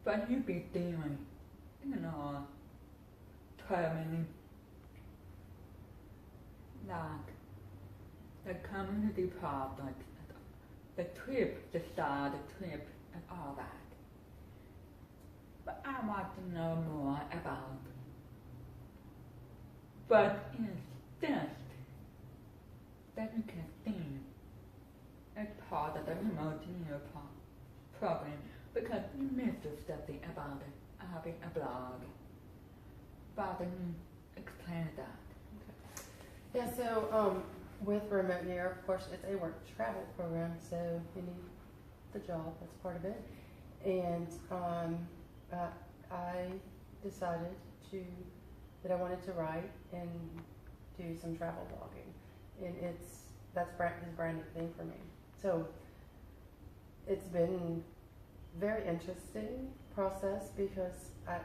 but you be doing, tramily, like the community project, the trip, the start, the trip, and all that. But I want to know more about. But instead, that you can think as part of the remote neuro program, because you missed to study about having a blog. But explain that. Okay. Yeah, so with Remote Year, of course, it's a work travel program, so you need the job, that's part of it. And I decided that I wanted to write and do some travel blogging. And that's a brand new thing for me. So it's been very interesting process because I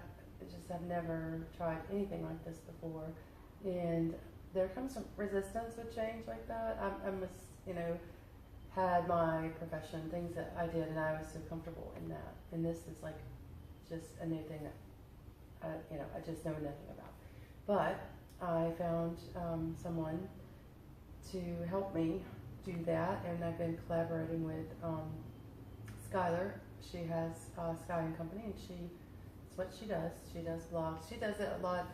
just have never tried anything like this before. And there comes some resistance with change like that. Had my profession, things that I did, and I was so comfortable in that. And this is like just a new thing that I just know nothing about. But I found someone to help me do that, and I've been collaborating with Skylar. She has Sky and Company, and that's what she does. She does blogs. She does a lot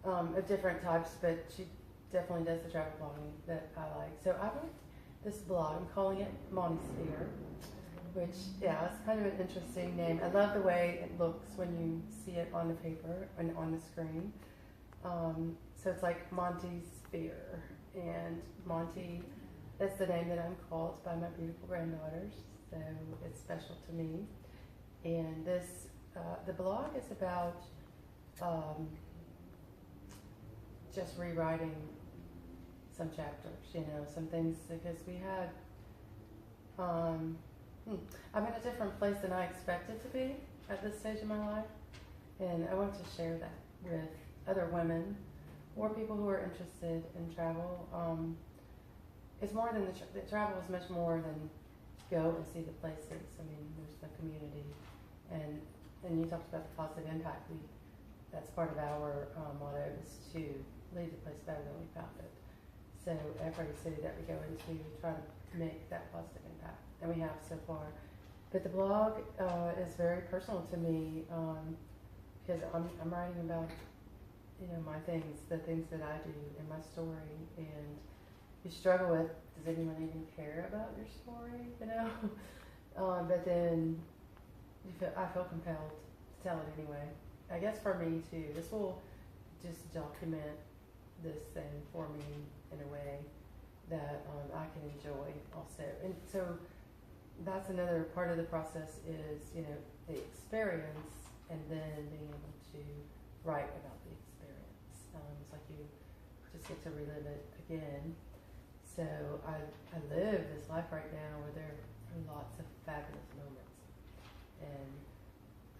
of different types, but she definitely does the travel blogging that I like. So I wrote this blog. I'm calling it Montesphere, which, it's kind of an interesting name. I love the way it looks when you see it on the paper and on the screen. So it's like Montesphere, and Monty, that's the name that I'm called by my beautiful granddaughters, so it's special to me. And this, the blog is about just rewriting some chapters, some things, because we had, I'm in a different place than I expected to be at this stage of my life, and I want to share that with other women or people who are interested in travel. It's more than the travel is much more than go and see the places. I mean, there's the community, and you talked about the positive impact. That's part of our motto, is to leave the place better than we found it. So every city that we go into, we try to make that positive impact, and we have so far. But the blog is very personal to me because I'm writing about my things, the things that I do in my story, and you struggle with, does anyone even care about your story? But then I feel compelled to tell it anyway. I guess for me too, this will just document this thing for me in a way that I can enjoy also. And so that's another part of the process is, the experience, and then being able to write about the experience. It's like you just get to relive it again. So I live this life right now where there are lots of fabulous moments, and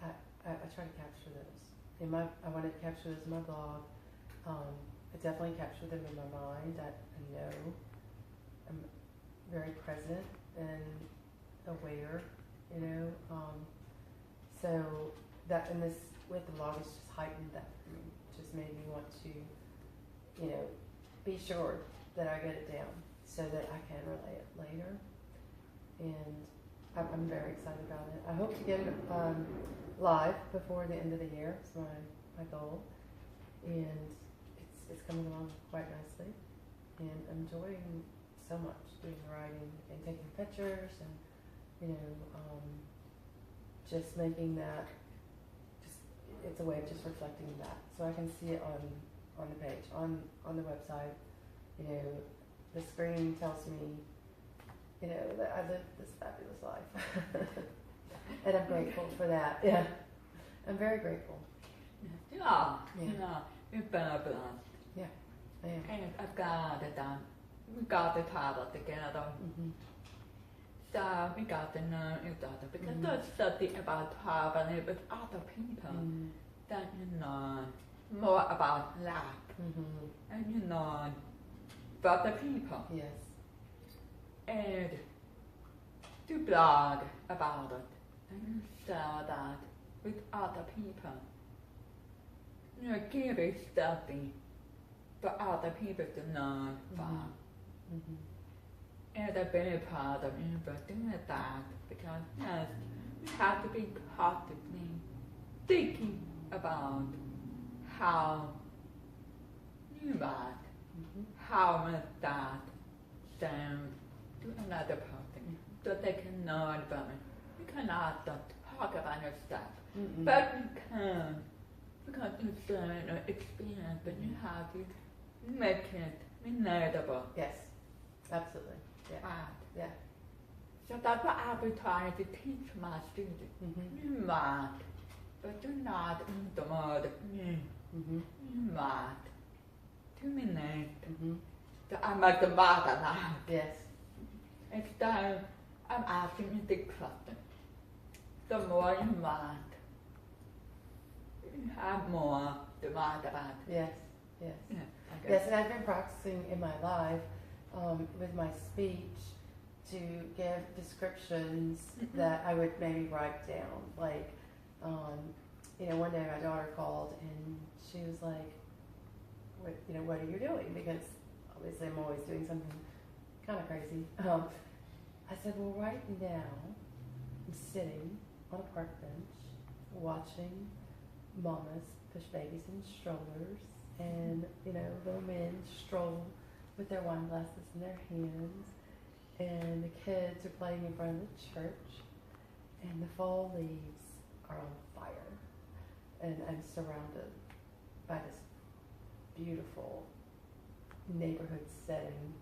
I try to capture those. I want to capture those in my blog. I definitely capture them in my mind. I know I'm very present and aware, so that, and this with the blog has just heightened that for me. Just made me want to, be sure that I get it down so that I can relay it later. And I'm very excited about it. I hope to get it live before the end of the year. It's my goal, and it's coming along quite nicely, and I'm enjoying so much doing the writing and taking pictures, and just making that. It's a way of just reflecting that, so I can see it on the page, on the website. The screen tells me, that I live this fabulous life, and I'm grateful for that. Yeah, I'm very grateful. Yeah. We've been blessed. Yeah, I am. And I've got it done. We got the travel together. Mm-hmm. So we got to know each other, because there's something about traveling with other people that you know more about life, and you know about the people. Yes. And to blog about it, and you share that with other people. Give it something for other people to learn from. And I've been a part of doing that because yes, we have to be constantly thinking about how you might, how much that sounds to another person so they can learn from it. You cannot just talk about yourself, but you can because it's an experience, but you have to make it relatable. Yes, absolutely. Yeah. Yeah. So that's what I've been trying to teach my students. You might, but do not in the word you might. To relate. So I make the matter now. Yes. And so I'm asking you the question. The more you might, you have more to write about. Yes. Yes. Yeah, yes, and I've been practicing in my life with my speech to give descriptions that I would maybe write down. Like, one day my daughter called and she was like, what are you doing? Because obviously I'm always doing something kind of crazy. I said, well, right now I'm sitting on a park bench watching mamas push babies in strollers and, little men stroll with their wine glasses in their hands, and the kids are playing in front of the church, and the fall leaves are on fire, and I'm surrounded by this beautiful neighborhood setting,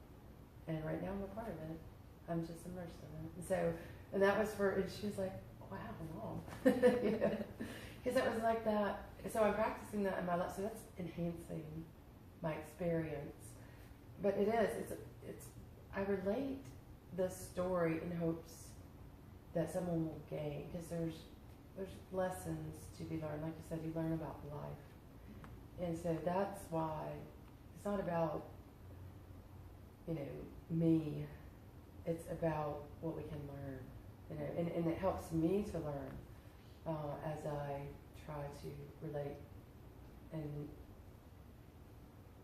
and right now I'm a part of it. I'm just immersed in it. And so, and that was and she was like, wow, Mom. Because it was like that. So I'm practicing that in my life, so that's enhancing my experience. But it is, I relate this story in hopes that someone will gain, because there's lessons to be learned. Like you said, you learn about life. And so that's why it's not about, me. It's about what we can learn, and it helps me to learn as I try to relate and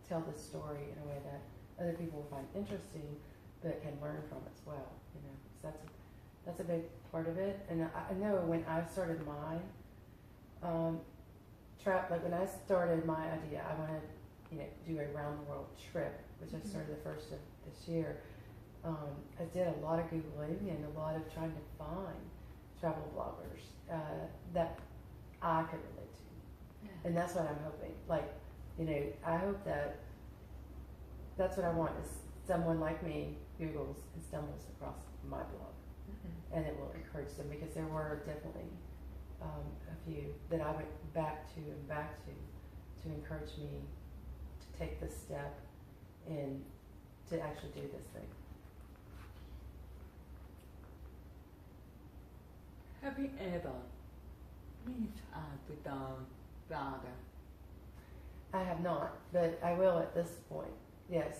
tell the story in a way that other people will find interesting, but can learn from as well. So that's a big part of it. And I know when I started my when I started my idea, I wanted do a round the world trip, which I started the first of this year. I did a lot of Googling and a lot of trying to find travel bloggers that I could relate to. Yeah. And that's what I'm hoping. I hope that's what I want, is someone like me Googles and stumbles across my blog. And it will encourage them, because there were definitely a few that I went back to encourage me to take this step and to actually do this thing. Have you ever reached out with a blogger? I have not, but I will at this point. Yes,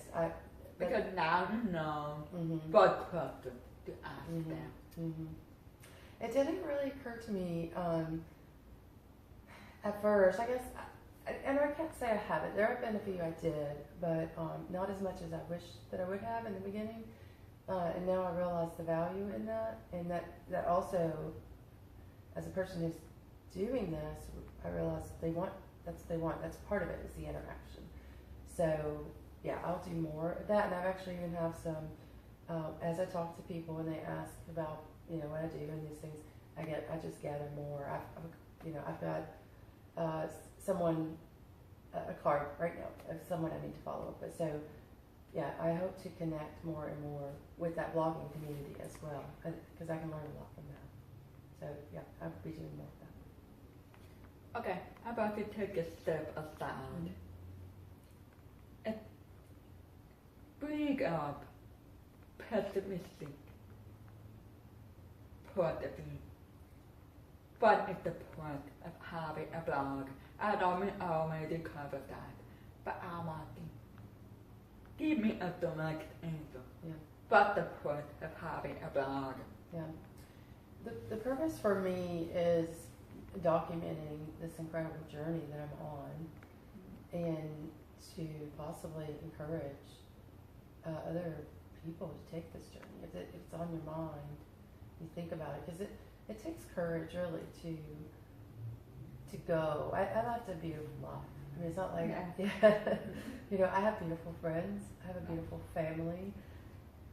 because now you know what question to ask them. It didn't really occur to me at first, I guess, and I can't say I haven't. There have been a few I did, but not as much as I wish that I would have in the beginning. And now I realize the value in that, and that also, as a person who's doing this, I realize that's part of it, is the interaction. So yeah, I'll do more of that, and I've actually even have some, as I talk to people and they ask about what I do and these things, I just gather more. I've got someone, a card right now of someone I need to follow up with. So yeah, I hope to connect more and more with that blogging community as well, because I can learn a lot from that. So yeah, I'll be doing more of that. Okay, how about you take a step aside and bring up pessimistic point of view. What is the point of having a blog? I already covered that, but I want to give me a direct answer. Yeah. What's the point of having a blog? Yeah. The purpose for me is documenting this incredible journey that I'm on, and to possibly encourage other people to take this journey. If it's on your mind, you think about it, because it takes courage really to go. I left a beautiful life. I mean, it's not like, you know, I have beautiful friends. I have a beautiful family.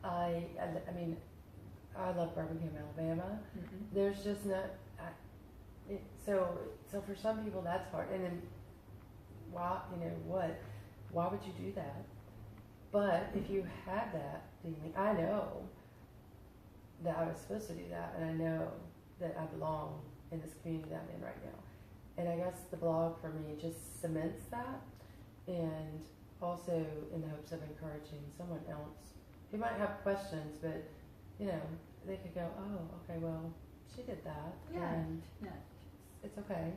I mean, I love Birmingham, Alabama. There's just not, so for some people that's hard. And then, why, you know, why would you do that? But if you had that feeling, I know that I was supposed to do that, and I know that I belong in this community that I'm in right now. And I guess the blog for me just cements that, and also in the hopes of encouraging someone else who might have questions, but, you know, they could go, oh, okay, well, she did that, and it's okay.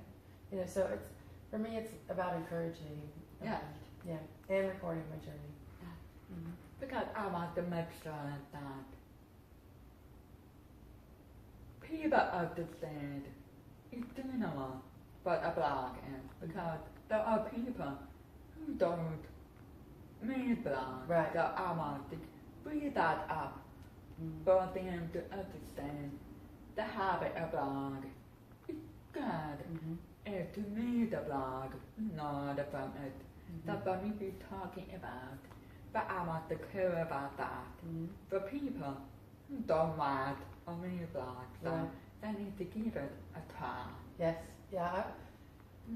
You know, so it's, for me, it's about encouraging. And recording my journey. Because I want to make sure that people understand in general what a blog is. Because there are people who don't read blogs. Right. So I want to read that up for them to understand the habit of blog. It's good. And to read the blog, not from it. That's what we be talking about. But I want to care about that. For people who don't write or read blogs, so they need to give it a try. Yes, yeah,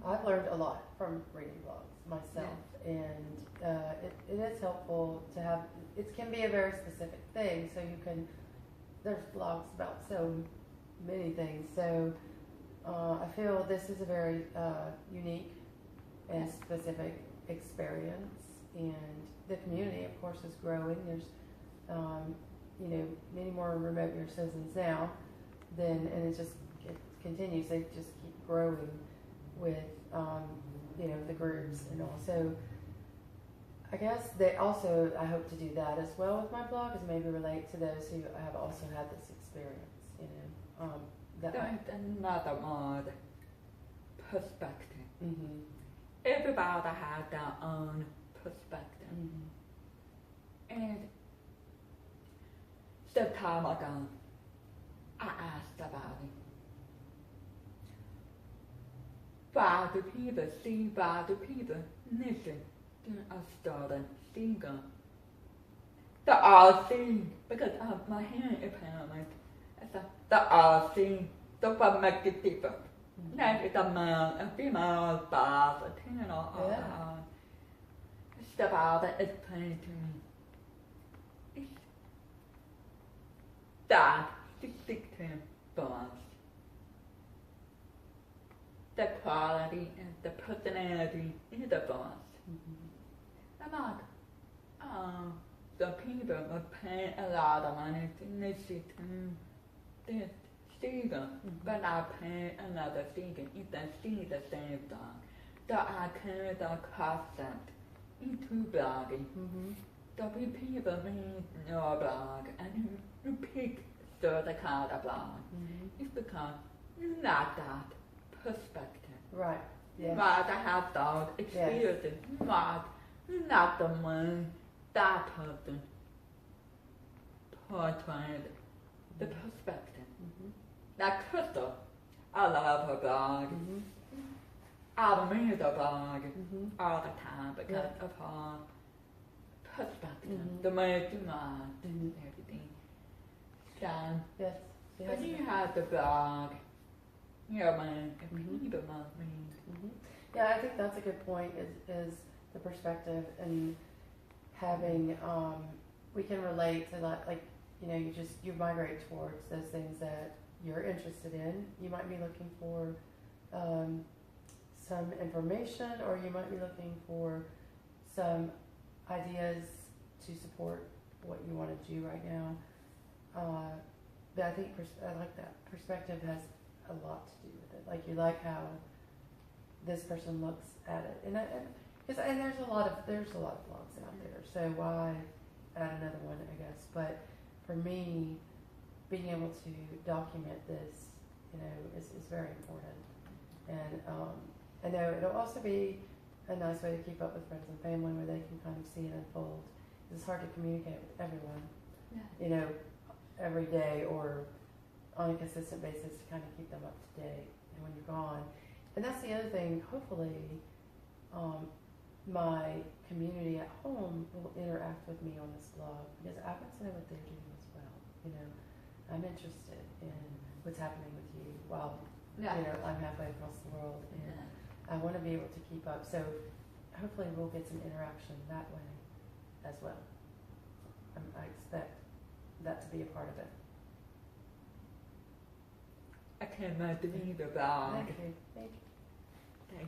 I've learned a lot from reading blogs myself, and it is helpful to have, it can be a very specific thing, so you can, there's blogs about so many things, so I feel this is a very unique and specific experience, and the community, of course, is growing. There's, you know, many more remote year citizens now, and it continues. They just keep growing with, you know, the groups and all. So I guess they also, I hope to do that as well with my blog, is maybe relate to those who have also had this experience, you know. There's another word, perspective. Everybody has their own perspective. And some time ago, I asked about it. Why do people see, why do people listen to a certain singer? They all sing because of my hearing impairment. They all sing, so what makes it different? That is a male, a female, bass, a tenor, or it's about that explained to me. It's that distinctive voice. The quality and the personality in the voice. About, the people would pay a lot of money to listen to this singer, but I pay another singer if they sing the same song. So I carry the concept into blogging. So when people read your blog and you pick certain kind of blog, it's because you like that perspective. Right. Yes. Right, I have those experiences. Right, not the one that person portrayed the perspective. Like Crystal, I love her blog. I read the blog all the time because of her perspective, the way she writes and everything. So, when you have the blog, you're man, people love me. Yeah, I think that's a good point, is the perspective, and having, we can relate to that, like, you know, you migrate towards those things that you're interested in. You might be looking for some information, or you might be looking for some ideas to support what you want to do right now. But I think I like that. Perspective has a lot to do with it. Like, you like how this person looks at it, and there's a lot of blogs out there. So why add another one, I guess? But for me, being able to document this, you know, is very important. I know it'll also be a nice way to keep up with friends and family where they can kind of see it unfold. It's hard to communicate with everyone, every day or on a consistent basis to kind of keep them up to date and when you're gone. And that's the other thing, hopefully my community at home will interact with me on this blog because I want to know what they're doing as well. I'm interested in what's happening with you while I'm halfway across the world, and I want to be able to keep up. So hopefully we'll get some interaction that way as well. I expect that to be a part of it. I can't imagine the blog. Thank you.